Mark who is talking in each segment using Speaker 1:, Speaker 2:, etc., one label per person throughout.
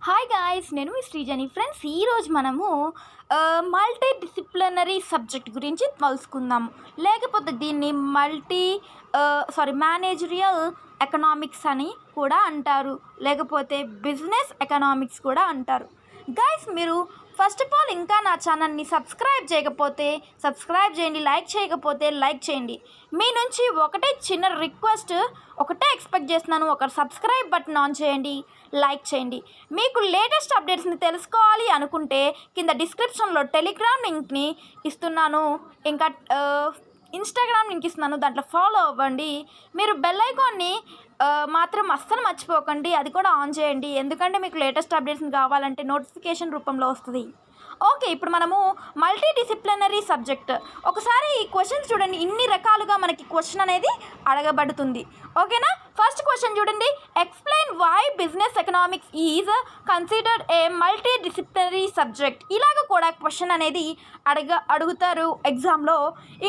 Speaker 1: Hi guys, నేను మీ శ్రీజని. Friends, ఈరోజు మనము మల్టీ డిసిప్లినరీ సబ్జెక్ట్ గురించి తెలుసుకుందాము. లేకపోతే దీన్ని మేనేజరియల్ ఎకనామిక్స్ అని కూడా అంటారు, లేకపోతే బిజినెస్ ఎకనామిక్స్ కూడా అంటారు. గాయ్స్, మీరు ఫస్ట్ ఆఫ్ ఆల్ ఇంకా నా ఛానల్ని సబ్స్క్రైబ్ చేయకపోతే సబ్స్క్రైబ్ చేయండి, లైక్ చేయకపోతే లైక్ చేయండి. మీ నుంచి ఒకటే చిన్న రిక్వెస్ట్, ఒకటే ఎక్స్పెక్ట్ చేస్తున్నాను, ఒక సబ్స్క్రైబ్ బటన్ ఆన్ చేయండి, లైక్ చేయండి. మీకు లేటెస్ట్ అప్డేట్స్ని తెలుసుకోవాలి అనుకుంటే కింద డిస్క్రిప్షన్లో టెలిగ్రామ్ లింక్ని ఇస్తున్నాను, ఇంకా ఇన్స్టాగ్రామ్ లింక్ ఇస్తున్నాను, దాంట్లో ఫాలో అవ్వండి. మీరు బెల్ ఐకాన్ని మాత్రం అస్సలు మర్చిపోకండి, అది కూడా ఆన్ చేయండి, ఎందుకంటే మీకు లేటెస్ట్ అప్డేట్స్ కావాలంటే నోటిఫికేషన్ రూపంలో వస్తుంది. ఓకే, ఇప్పుడు మనము మల్టీ డిసిప్లినరీ సబ్జెక్ట్. ఒకసారి ఈ క్వశ్చన్స్ చూడండి, ఇన్ని రకాలుగా మనకి క్వశ్చన్ అనేది అడగబడుతుంది. ఓకేనా? ఫస్ట్ క్వశ్చన్ చూడండి, explain why business economics is considered a multi disciplinary subject. ఇలాగ కూడా క్వశ్చన్ అనేది అడుగుతారు ఎగ్జామ్లో.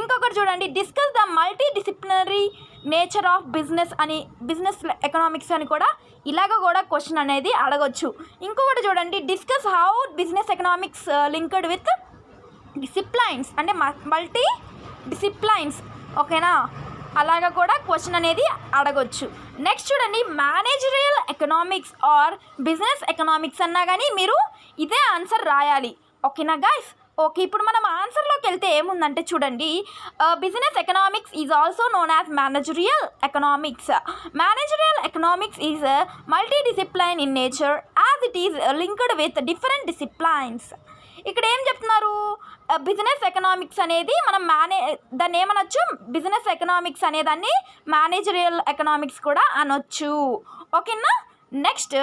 Speaker 1: ఇంకొకటి చూడండి, discuss the multi disciplinary nature of business economics అని కూడా ఇలాగ కూడా క్వశ్చన్ అనేది అడగొచ్చు. ఇంకొకటి చూడండి, discuss how business economics linked with disciplines, అంటే మల్టీ డిసిప్లైన్స్. ఓకేనా? అలాగ కూడా క్వశ్చన్ అనేది అడగొచ్చు. నెక్స్ట్ చూడండి, managerial economics or business economics అన్నా కానీ మీరు ఇదే ఆన్సర్ రాయాలి. ఓకేనా గైస్? ఓకే, ఇప్పుడు మనం ఆన్సర్లోకి వెళ్తే ఏముందంటే చూడండి, business economics is also known as managerial economics. Managerial economics is multi discipline in nature as it is linked with different disciplines. ఇక్కడ ఏం చెప్తున్నారు, బిజినెస్ ఎకనామిక్స్ అనేది మనం దాన్ని ఏమనొచ్చు, బిజినెస్ ఎకనామిక్స్ అనేదాన్ని మేనేజరియల్ ఎకనామిక్స్ కూడా అనొచ్చు. ఓకేనా? Next,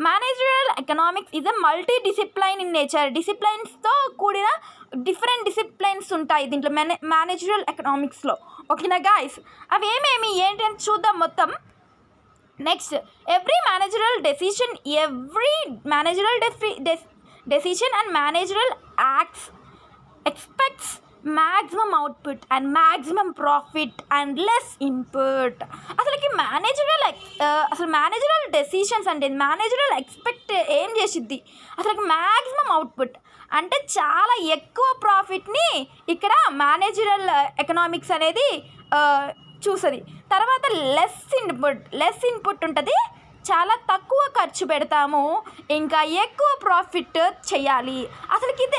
Speaker 1: managerial economics is a multi discipline in nature. డిసిప్లైన్స్తో కూడిన డిఫరెంట్ డిసిప్లైన్స్ ఉంటాయి దీంట్లో మేనేజరియల్ ఎకనామిక్స్లో. ఓకేనా గాయస్? అవి ఏమేమి ఏంటి అని చూద్దాం మొత్తం. Next, every managerial decision and managerial acts expects maximum output and maximum profit and less input. అసలుకి మేనేజరల్ డెసిషన్స్ అంటే మేనేజరల్ ఎక్స్పెక్ట్ ఏం చేసిద్ది, అసలుకి మ్యాక్సిమం అవుట్పుట్ అంటే చాలా ఎక్కువ ప్రాఫిట్ని ఇక్కడ మేనేజరల్ ఎకనామిక్స్ అనేది చూస్తుంది. తర్వాత లెస్ ఇన్పుట్ ఉంటుంది, చాలా తక్కువ ఖర్చు పెడతాము, ఇంకా ఎక్కువ ప్రాఫిట్ చేయాలి. అసలుకి ఇది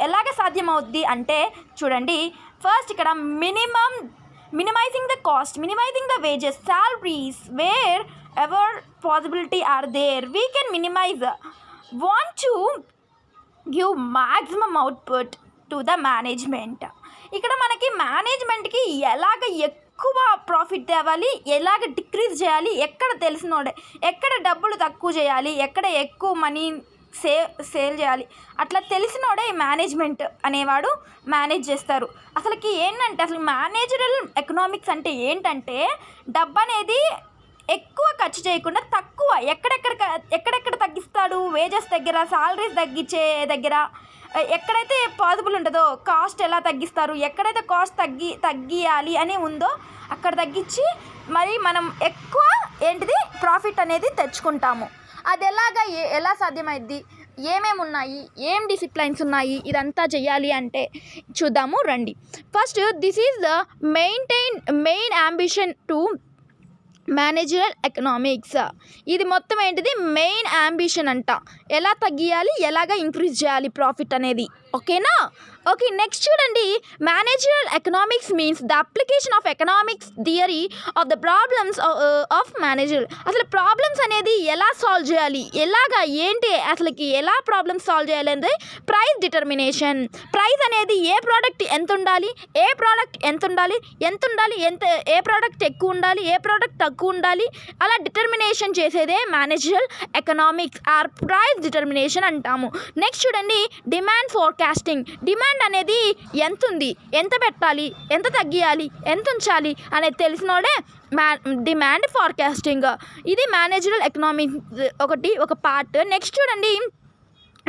Speaker 1: ఎలాగ సాధ్యమవుద్ది అంటే చూడండి, ఫస్ట్ ఇక్కడ minimizing the cost, minimizing the wages, salaries, wherever possibility are there we can minimize, want to give maximum output to the management. ఇక్కడ మనకి మేనేజ్మెంట్కి ఎలాగ ఎక్కువ ప్రాఫిట్ తేవాలి, ఎలాగ డిక్రీజ్ చేయాలి, ఎక్కడ తెలిసినోడే, ఎక్కడ డబ్బులు తక్కువ చేయాలి, ఎక్కడ ఎక్కువ మనీ సేల్ చేయాలి, అట్లా తెలిసినోడే ఈ మేనేజ్మెంట్ అనేవాడు మేనేజ్ చేస్తారు. అసలుకి ఏంటంటే అసలు మేనేజరల్ ఎకనామిక్స్ అంటే ఏంటంటే డబ్బు అనేది ఎక్కువ ఖర్చు చేయకుండా తక్కువ ఎక్కడెక్కడ తగ్గిస్తాడు, వేజెస్ దగ్గర, సాలరీస్ తగ్గించే దగ్గర, ఎక్కడైతే పాసిబుల్ ఉంటుందో కాస్ట్ ఎలా తగ్గిస్తారు, ఎక్కడైతే కాస్ట్ తగ్గియాలి అని ఉందో అక్కడ తగ్గించి మరి మనం ఎక్కువ ప్రాఫిట్ అనేది తెచ్చుకుంటాము. అది ఎలా సాధ్యమైద్ది, ఏమేమి ఉన్నాయి, ఏం డిసిప్లైన్స్ ఉన్నాయి, ఇదంతా చేయాలి అంటే చూద్దాము రండి. First, this is the main ambition to managerial economics. ఇది మొత్తం ఏంటిది, మెయిన్ అంబిషన్ అంట, ఎలా తగ్గియాలి, ఎలాగ ఇంక్రీజ్ చేయాలి ప్రాఫిట్ అనేది. ఓకేనా? ఓకే, నెక్స్ట్ చూడండి, managerial economics means the application of economics theory of the problems of manager. అసలు ప్రాబ్లమ్స్ అనేది ఎలా సాల్వ్ చేయాలి, అసలుకి ఎలా ప్రాబ్లమ్స్ సాల్వ్ చేయాలి అంటే ప్రైస్ డిటర్మినేషన్. ప్రైస్ అనేది ఏ ప్రోడక్ట్ ఎంత ఉండాలి, ఏ ప్రోడక్ట్ ఎక్కువ ఉండాలి, ఏ ప్రోడక్ట్ తక్కువ ఉండాలి, అలా డిటర్మినేషన్ చేసేదే managerial economics or price determination అంటాము. నెక్స్ట్ చూడండి, డిమాండ్ ఫోర్కాస్టింగ్. డిమాండ్ అనేది ఎంత ఉంది, ఎంత పెట్టాలి, ఎంత తగ్గియాలి, ఎంత ఉంచాలి అనేది తెలిసినోడే డిమాండ్ ఫోర్కాస్టింగ్. ఇది మేనేజరల్ ఎకనామిక్స్ ఒక పార్ట్. నెక్స్ట్ చూడండి,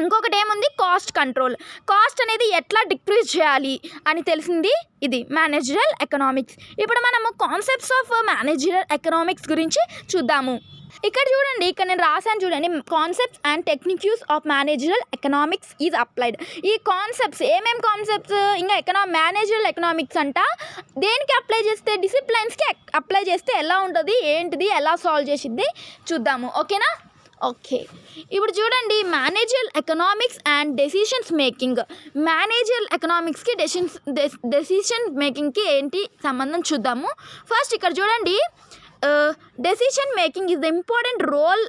Speaker 1: ఇంకొకటి ఏముంది, కాస్ట్ కంట్రోల్. కాస్ట్ అనేది ఎట్లా డిక్రీజ్ చేయాలి అని తెలిసింది ఇది మేనేజరల్ ఎకనామిక్స్. ఇప్పుడు మనము కాన్సెప్ట్స్ ఆఫ్ మేనేజరల్ ఎకనామిక్స్ గురించి చూద్దాము. ఇక్కడ చూడండి, ఇక్కడ నేను రాశాను చూడండి, concepts and techniques of managerial economics is applied. ఈ కాన్సెప్ట్స్ ఏమేమి కాన్సెప్ట్స్, ఇంకా మేనేజరల్ ఎకనామిక్స్ అంట దేనికి అప్లై చేస్తే, డిసిప్లైన్స్కి అప్లై చేస్తే ఎలా ఉంటుంది, ఏంటిది, ఎలా సాల్వ్ చేసిద్ది చూద్దాము. ఓకేనా? ఓకే, ఇప్పుడు చూడండి, managerial economics and decisions making. Managerial ఎకనామిక్స్కి డెసిషన్ మేకింగ్కి ఏంటి సంబంధం చూద్దాము. ఫస్ట్ ఇక్కడ చూడండి, decision making is the important role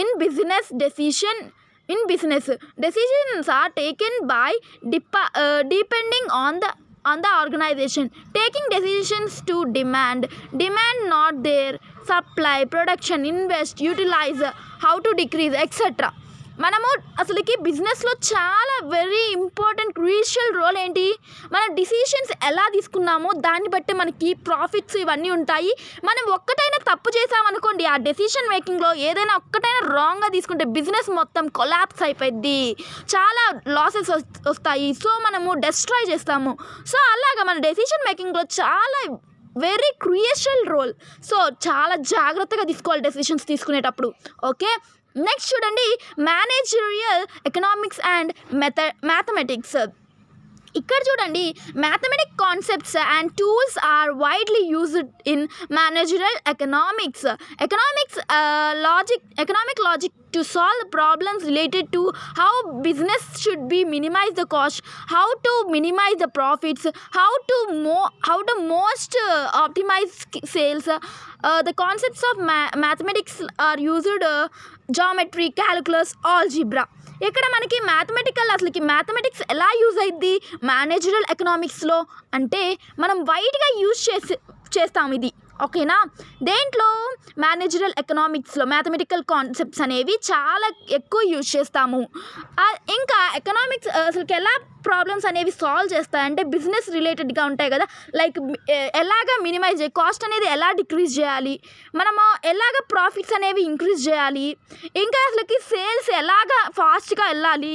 Speaker 1: in business. Decisions are taken by depending on the organization. Taking decisions to demand not their supply, production, invest, utilize, how to decrease, etc. మనము అసలుకి బిజినెస్లో చాలా very important crucial role ఏంటి, మనం decisions ఎలా తీసుకున్నామో దాన్ని బట్టి మనకి ప్రాఫిట్స్ ఇవన్నీ ఉంటాయి. మనం ఒక్కటైనా తప్పు చేసామనుకోండి, ఆ డెసిషన్ మేకింగ్లో ఏదైనా ఒక్కటైనా రాంగ్గా తీసుకుంటే బిజినెస్ మొత్తం కొలాప్స్ అయిపోద్ది, చాలా లాసెస్ వస్తాయి. సో మనము డెస్ట్రాయ్ చేస్తాము. సో అలాగా మన డెసిషన్ మేకింగ్లో చాలా వెరీ క్రూషియల్ రోల్. సో చాలా జాగ్రత్తగా తీసుకోవాలి డెసిషన్స్ తీసుకునేటప్పుడు. ఓకే, నెక్స్ట్ చూడండి, మేనేజరియల్ ఎకనామిక్స్ అండ్ మ్యాథమెటిక్స్. ఇక్కడ చూడండి, mathematic concepts and tools are widely used in managerial economics. Economic logic to solve problems related to how business should be minimize the cost, how to minimize the profits, how to most optimize sales. The concepts of mathematics are used geometry, calculus, algebra. ఇక్కడ మనకి అసలుకి mathematics ఎలా use అయ్యిద్ది managerial ఎకనామిక్స్లో అంటే మనం వైడ్గా use చేస్తాం ఇది. ఓకేనా? దేంట్లో మేనేజరల్ ఎకనామిక్స్లో మ్యాథమెటికల్ కాన్సెప్ట్స్ అనేవి చాలా ఎక్కువ యూజ్ చేస్తాము. ఇంకా ఎకనామిక్స్ అసలుకి ఎలా ప్రాబ్లమ్స్ అనేవి సాల్వ్ చేస్తాయంటే బిజినెస్ రిలేటెడ్గా ఉంటాయి కదా, లైక్ ఎలాగ మినిమైజ్ కాస్ట్ అనేది ఎలా డిక్రీజ్ చేయాలి, మనము ఎలాగ ప్రాఫిట్స్ అనేవి ఇంక్రీజ్ చేయాలి, ఇంకా అసలుకి సేల్స్ ఎలాగ ఫాస్ట్గా వెళ్ళాలి,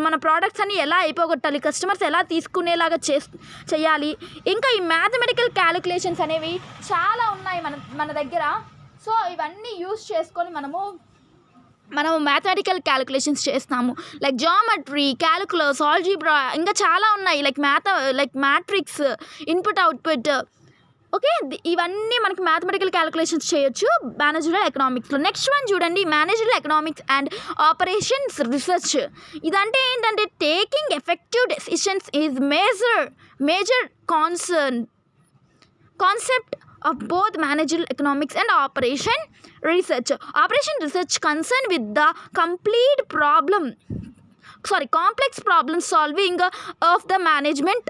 Speaker 1: మన ప్రోడక్ట్స్ అన్ని ఎలా అయిపోగొట్టాలి, కస్టమర్స్ ఎలా తీసుకునేలాగా చేయాలి. ఇంకా ఈ మ్యాథమెటికల్ క్యాలిక్యులేషన్స్ అనేవి చాలా ఉన్నాయి మన దగ్గర. సో ఇవన్నీ యూజ్ చేసుకొని మనము మ్యాథమెటికల్ క్యాలిక్యులేషన్స్ చేస్తాము, లైక్ జామెట్రీ, క్యాలిక్యులస్, ఆల్జీబ్రా, ఇంకా చాలా ఉన్నాయి, like matrix, input output. Okay, ఇవన్నీ మనకి మ్యాథమెటికల్ క్యాలిక్యులేషన్స్ చేయొచ్చు మేనేజరల్ ఎకనామిక్స్లో. నెక్స్ట్ వన్ చూడండి, managerial economics and operations research. ఇదంటే ఏంటంటే taking effective decisions is major concept of both managerial economics and operation research. Operation research concerned with the complex problem solving of the management,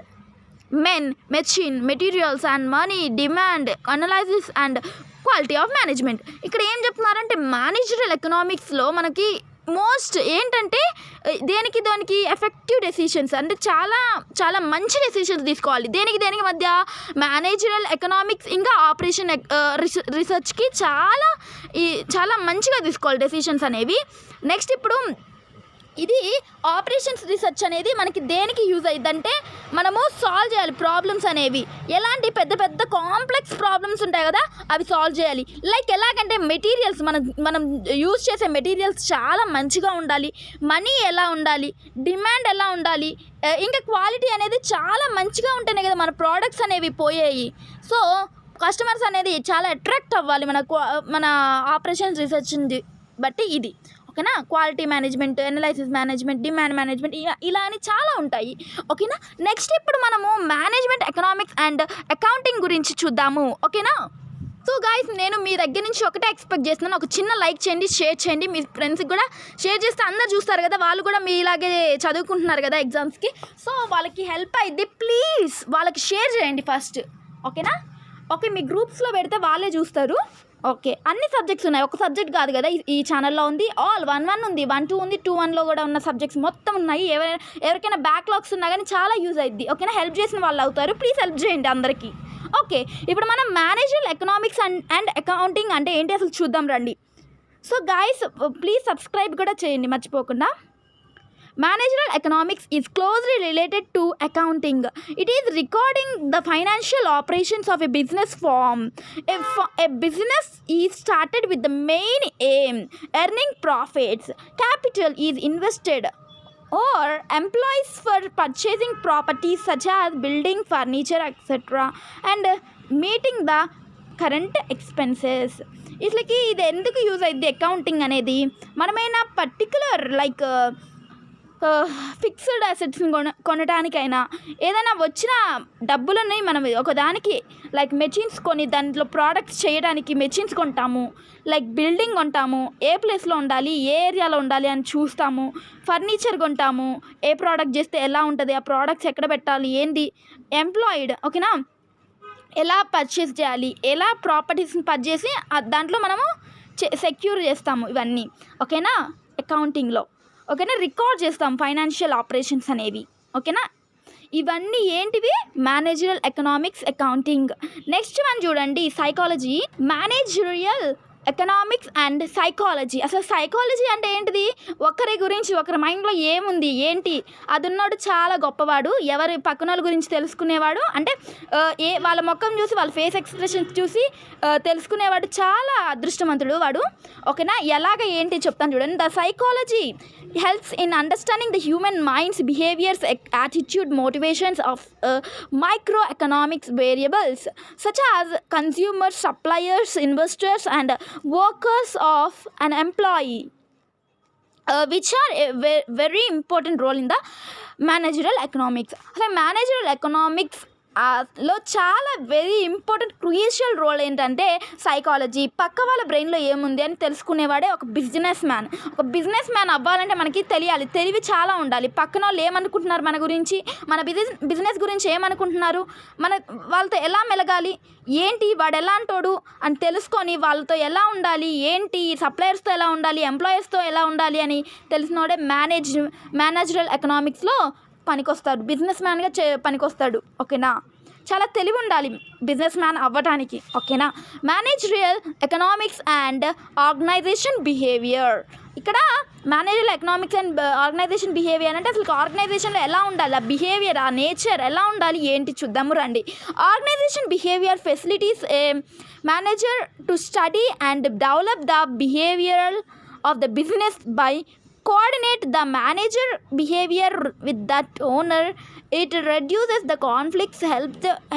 Speaker 1: men, machine, materials and money, demand, analysis and quality of management. ఇక్కడ ఏం చెప్తున్నారంటే managerial ఎకనామిక్స్లో మనకి most ఏంటంటే దానికి effective decisions అంటే చాలా చాలా మంచి డెసిషన్స్ తీసుకోవాలి. దేనికి మధ్య మేనేజరల్ ఎకనామిక్స్ ఇంకా ఆపరేషన్ రీసెర్చ్కి చాలా మంచిగా తీసుకోవాలి డెసిషన్స్ అనేవి. నెక్స్ట్ ఇప్పుడు ఇది ఆపరేషన్స్ రీసెర్చ్ అనేది మనకి దేనికి యూజ్ అయ్యిద్దంటే మనము సాల్వ్ చేయాలి ప్రాబ్లమ్స్ అనేవి. ఎలాంటి పెద్ద కాంప్లెక్స్ ప్రాబ్లమ్స్ ఉంటాయి కదా, అవి సాల్వ్ చేయాలి. లైక్ ఎలాగంటే మెటీరియల్స్ మనం యూజ్ చేసే మెటీరియల్స్ చాలా మంచిగా ఉండాలి, మనీ ఎలా ఉండాలి, డిమాండ్ ఎలా ఉండాలి, ఇంకా క్వాలిటీ అనేది చాలా మంచిగా ఉంటేనే కదా మన ప్రోడక్ట్స్ అనేవి పోయాయి. సో కస్టమర్స్ అనేది చాలా అట్రాక్ట్ అవ్వాలి మన ఆపరేషన్స్ రీసెర్చ్ని బట్టి ఇది. ఓకేనా? Quality management, analysis management, demand management, ఇలా అని చాలా ఉంటాయి. ఓకేనా? నెక్స్ట్ ఇప్పుడు మనము మేనేజ్మెంట్ ఎకనామిక్స్ అండ్ అకౌంటింగ్ గురించి చూద్దాము. ఓకేనా? సో గైస్, నేను మీ దగ్గర నుంచి ఒకటే ఎక్స్పెక్ట్ చేస్తున్నాను, ఒక చిన్న లైక్ చేయండి, షేర్ చేయండి, మీ ఫ్రెండ్స్కి కూడా షేర్ చేస్తే అందరు చూస్తారు కదా, వాళ్ళు కూడా మీ ఇలాగే చదువుకుంటున్నారు కదా ఎగ్జామ్స్కి. సో వాళ్ళకి హెల్ప్ అయ్యిద్ది, ప్లీజ్ వాళ్ళకి షేర్ చేయండి ఫస్ట్. ఓకేనా? ఓకే, మీ గ్రూప్స్లో పెడితే వాళ్ళే చూస్తారు. ఓకే, అన్ని సబ్జెక్ట్స్ ఉన్నాయి, ఒక సబ్జెక్ట్ కాదు కదా ఈ ఛానల్లో ఉంది. ఆల్ 1-1 ఉంది, 1-2 ఉంది, 2-1లో కూడా ఉన్న సబ్జెక్ట్స్ మొత్తం ఉన్నాయి. ఎవరికైనా బ్యాక్లాగ్స్ ఉన్నా కానీ చాలా యూజ్ అయ్యిద్ది. ఓకేనా? హెల్ప్ చేసిన వాళ్ళు అవుతారు, ప్లీజ్ హెల్ప్ చేయండి అందరికీ. ఓకే, ఇప్పుడు మనం మేనేజరల్ ఎకనామిక్స్ అండ్ అకౌంటింగ్ అంటే ఏంటి అసలు చూద్దాం రండి. సో గైస్, ప్లీజ్ సబ్స్క్రైబ్ కూడా చేయండి మర్చిపోకుండా. Managerial economics is closely related to accounting. It is recording the financial operations of a business firm. A business is started with the main aim earning profits. Capital is invested or employs for purchasing properties such as building, furniture, etc. and meeting the current expenses. ఇట్లకి ఇది ఎందుకు use అయింది accounting అనేది, మనమైనా particular like fixed అసెట్స్ని కొనడానికైనా ఏదైనా వచ్చిన డబ్బులని మనం ఒకదానికి లైక్ మెషిన్స్ కొని దాంట్లో ప్రోడక్ట్స్ చేయడానికి మెషిన్స్ కొంటాము, లైక్ బిల్డింగ్ కొంటాము, ఏ ప్లేస్లో ఉండాలి, ఏ ఏరియాలో ఉండాలి అని చూస్తాము, ఫర్నిచర్ కొంటాము, ఏ ప్రోడక్ట్ చేస్తే ఎలా ఉంటుంది, ఆ ప్రోడక్ట్స్ ఎక్కడ పెట్టాలి, ఏంది ఎంప్లాయిడ్, ఓకేనా, ఎలా పర్చేస్ చేయాలి, ఎలా ప్రాపర్టీస్ని పర్చేసి దాంట్లో మనము సెక్యూర్ చేస్తాము ఇవన్నీ, ఓకేనా, అకౌంటింగ్లో, ఓకేనా, రికార్డ్ చేస్తాం ఫైనాన్షియల్ ఆపరేషన్స్ అనేవి, ఓకేనా. ఇవన్నీ ఏంటివి, managerial economics accounting. Next one చూడండి, psychology. Managerial economics and psychology. అసలు సైకాలజీ అంటే ఏంటిది, ఒకరి గురించి ఒకరి మైండ్లో ఏముంది ఏంటి, అది ఉన్నాడు చాలా గొప్పవాడు, ఎవరి పక్కన గురించి తెలుసుకునేవాడు అంటే వాళ్ళ ముఖం చూసి వాళ్ళ ఫేస్ ఎక్స్ప్రెషన్స్ చూసి తెలుసుకునేవాడు చాలా అదృష్టవంతుడు వాడు, ఓకేనా. ఎలాగ ఏంటి చెప్తాను చూడండి. The psychology helps in understanding the human mind's behaviors, attitude, motivations of microeconomics variables such as consumers, suppliers, investors and workers of an employee, which are a very important role in the managerial economics. అసలు managerial economics లో చాలా very important crucial role ఏంటంటే psychology. పక్క వాళ్ళ బ్రెయిన్లో ఏముంది అని తెలుసుకునేవాడే ఒక బిజినెస్ మ్యాన్. ఒక బిజినెస్ మ్యాన్ అవ్వాలంటే మనకి తెలియాలి, తెలివి చాలా ఉండాలి. పక్కన వాళ్ళు ఏమనుకుంటున్నారు మన గురించి, మన బిజినెస్ గురించి ఏమనుకుంటున్నారు, మన వాళ్ళతో ఎలా మెలగాలి, ఏంటి వాడు ఎలాంటోడు అని తెలుసుకొని వాళ్ళతో ఎలా ఉండాలి, ఏంటి సప్లయర్స్తో ఎలా ఉండాలి, ఎంప్లాయర్స్తో ఎలా ఉండాలి అని తెలిసినోడే మేనేజరల్ ఎకనామిక్స్లో పనికొస్తాడు, బిజినెస్ మ్యాన్గా పనికొస్తాడు, ఓకేనా. చాలా తెలివి ఉండాలి బిజినెస్ మ్యాన్ అవ్వటానికి, ఓకేనా. Managerial economics and organisation behaviour. ఇక్కడ managerial economics and organisation behaviour అంటే అసలు ఆర్గనైజేషన్లో ఎలా ఉండాలి, ఆ బిహేవియర్, ఆ నేచర్ ఎలా ఉండాలి ఏంటి చూద్దాము రండి. Organisation behaviour facilities a manager to study and develop the behaviour of the business by coordinate the manager behavior with that owner. It reduces the conflicts,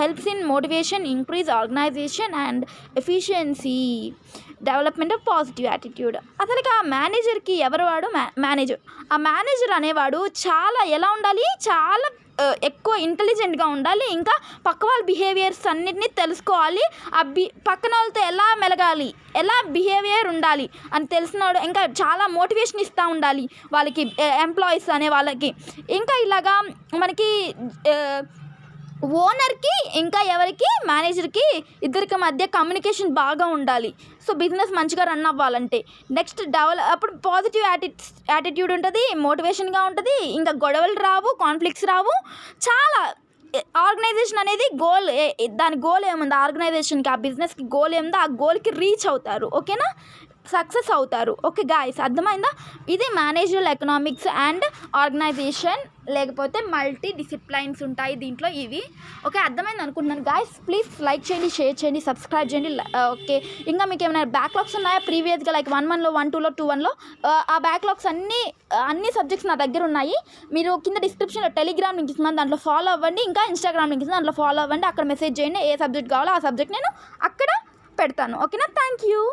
Speaker 1: helps in motivation, increase organization and efficiency, development of positive attitude. అసలు ఆ మేనేజర్కి ఎవరు వాడు, manager. ఆ manager అనేవాడు చాలా ఎలా ఉండాలి, చాలా ఎక్కువ ఇంటెలిజెంట్గా ఉండాలి, ఇంకా పక్క వాళ్ళ బిహేవియర్స్ అన్నిటినీ తెలుసుకోవాలి, ఆ పక్కన వాళ్ళతో ఎలా మెలగాలి, ఎలా బిహేవియర్ ఉండాలి అని తెలిసినోడు, ఇంకా చాలా మోటివేషన్ ఇస్తూ ఉండాలి వాళ్ళకి, ఎంప్లాయీస్ అనే వాళ్ళకి. ఇంకా ఇలాగా మనకి ఓనర్కి ఇంకా ఎవరికి, మేనేజర్కి ఇద్దరికి మధ్య కమ్యూనికేషన్ బాగా ఉండాలి. సో బిజినెస్ మంచిగా రన్ అవ్వాలంటే నెక్స్ట్ అప్పుడు పాజిటివ్ యాటిట్యూడ్ ఉంటుంది, మోటివేషన్గా ఉంటుంది, ఇంకా గొడవలు రావు, కాన్ఫ్లిక్ట్స్ రావు. చాలా ఆర్గనైజేషన్ అనేది గోల్, దాని గోల్ ఏముంది ఆర్గనైజేషన్కి, ఆ బిజినెస్కి గోల్ ఏముందో ఆ గోల్కి రీచ్ అవుతారు, ఓకేనా, సక్సెస్ అవుతారు. ఓకే గాయస్, అర్థమైందా. ఇది మేనేజరల్ ఎకనామిక్స్ అండ్ ఆర్గనైజేషన్, లేకపోతే మల్టీ డిసిప్లైన్స్ ఉంటాయి దీంట్లో ఇవి. ఓకే, అర్థమైంది అనుకుంటున్నాను గాయస్. ప్లీజ్ లైక్ చేయండి, షేర్ చేయండి, సబ్స్క్రైబ్ చేయండి. ఓకే, ఇంకా మీకు ఏమైనా బ్యాక్లాగ్స్ ఉన్నాయా ప్రీవియస్గా, లైక్ 1-1లో, 1-2లో, 2-1లో, ఆ బ్యాక్లాగ్స్ అన్ని సబ్జెక్ట్స్ నా దగ్గర ఉన్నాయి. మీరు కింద డిస్క్రిప్షన్లో టెలిగ్రామ్ లింక్ ఇస్తున్నాను, దాంట్లో ఫాలో అవ్వండి. ఇంకా ఇన్స్టాగ్రామ్ లింక్ ఇస్తున్నాను, దాంట్లో ఫాలో అవ్వండి. అక్కడ మెసేజ్ చేయండి, ఏ సబ్జెక్ట్ కావాలో ఆ సబ్జెక్ట్ నేను అక్కడ పెడతాను. ఓకేనా, థ్యాంక్ యూ.